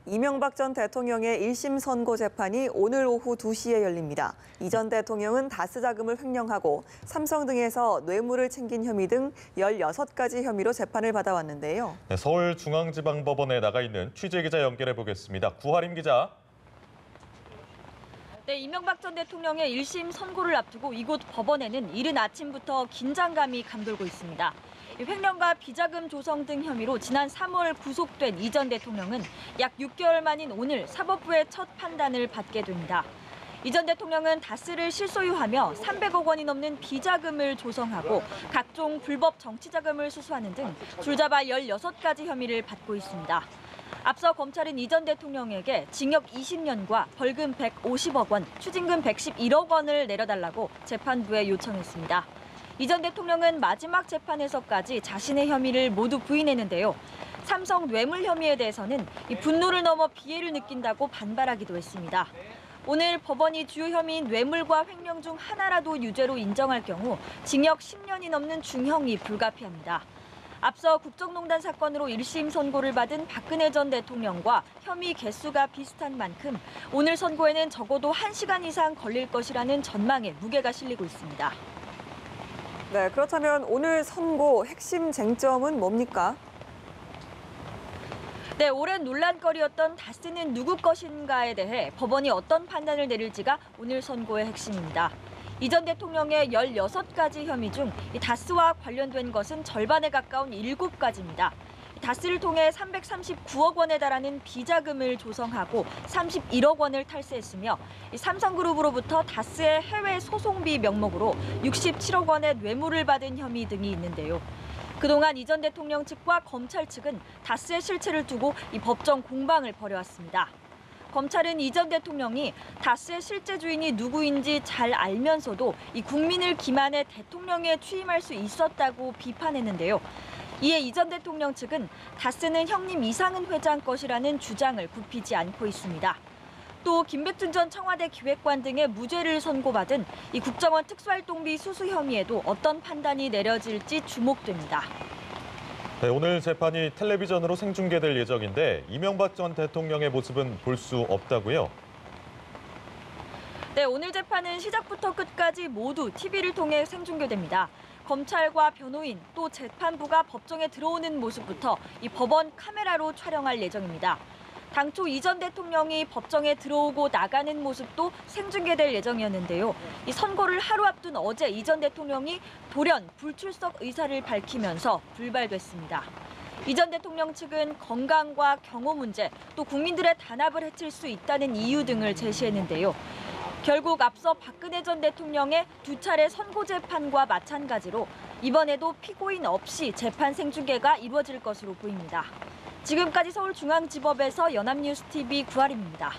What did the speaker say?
이명박 전 대통령의 1심 선고 재판이 오늘 오후 2시에 열립니다. 이 전 대통령은 다스 자금을 횡령하고 삼성 등에서 뇌물을 챙긴 혐의 등 16가지 혐의로 재판을 받아왔는데요. 네, 서울중앙지방법원에 나가 있는 취재기자 연결해 보겠습니다. 구하림 기자. 네, 이명박 전 대통령의 1심 선고를 앞두고 이곳 법원에는 이른 아침부터 긴장감이 감돌고 있습니다. 횡령과 비자금 조성 등 혐의로 지난 3월 구속된 이 전 대통령은 약 6개월 만인 오늘 사법부의 첫 판단을 받게 됩니다. 이 전 대통령은 다스를 실소유하며 300억 원이 넘는 비자금을 조성하고 각종 불법 정치자금을 수수하는 등 줄잡아 16가지 혐의를 받고 있습니다. 앞서 검찰은 이 전 대통령에게 징역 20년과 벌금 150억 원, 추징금 111억 원을 내려달라고 재판부에 요청했습니다. 이 전 대통령은 마지막 재판에서까지 자신의 혐의를 모두 부인했는데요. 삼성 뇌물 혐의에 대해서는 분노를 넘어 비애를 느낀다고 반발하기도 했습니다. 오늘 법원이 주요 혐의인 뇌물과 횡령 중 하나라도 유죄로 인정할 경우 징역 10년이 넘는 중형이 불가피합니다. 앞서 국정농단 사건으로 1심 선고를 받은 박근혜 전 대통령과 혐의 개수가 비슷한 만큼 오늘 선고에는 적어도 1시간 이상 걸릴 것이라는 전망에 무게가 실리고 있습니다. 네, 그렇다면 오늘 선고 핵심 쟁점은 뭡니까? 네, 오랜 논란거리였던 다스는 누구 것인가에 대해 법원이 어떤 판단을 내릴지가 오늘 선고의 핵심입니다. 이 전 대통령의 16가지 혐의 중 다스와 관련된 것은 절반에 가까운 7가지입니다. 다스를 통해 339억 원에 달하는 비자금을 조성하고 31억 원을 탈세했으며 삼성그룹으로부터 다스의 해외 소송비 명목으로 67억 원의 뇌물을 받은 혐의 등이 있는데요. 그동안 이 전 대통령 측과 검찰 측은 다스의 실체를 두고 법정 공방을 벌여왔습니다. 검찰은 이 전 대통령이 다스의 실제 주인이 누구인지 잘 알면서도 국민을 기만해 대통령에 취임할 수 있었다고 비판했는데요. 이에 이 전 대통령 측은 다스는 형님 이상은 회장 것이라는 주장을 굽히지 않고 있습니다. 또 김백준 전 청와대 기획관 등의 무죄를 선고받은 국정원 특수활동비 수수 혐의에도 어떤 판단이 내려질지 주목됩니다. 네, 오늘 재판이 텔레비전으로 생중계될 예정인데 이명박 전 대통령의 모습은 볼 수 없다고요? 네, 오늘 재판은 시작부터 끝까지 모두 TV를 통해 생중계됩니다. 검찰과 변호인 또 재판부가 법정에 들어오는 모습부터 법원 카메라로 촬영할 예정입니다. 당초 이 전 대통령이 법정에 들어오고 나가는 모습도 생중계될 예정이었는데요. 선고를 하루 앞둔 어제 이 전 대통령이 돌연 불출석 의사를 밝히면서 불발됐습니다. 이 전 대통령 측은 건강과 경호 문제, 또 국민들의 단합을 해칠 수 있다는 이유 등을 제시했는데요. 결국 앞서 박근혜 전 대통령의 2차례 선고 재판과 마찬가지로 이번에도 피고인 없이 재판 생중계가 이루어질 것으로 보입니다. 지금까지 서울중앙지법에서 연합뉴스TV 구하림입니다.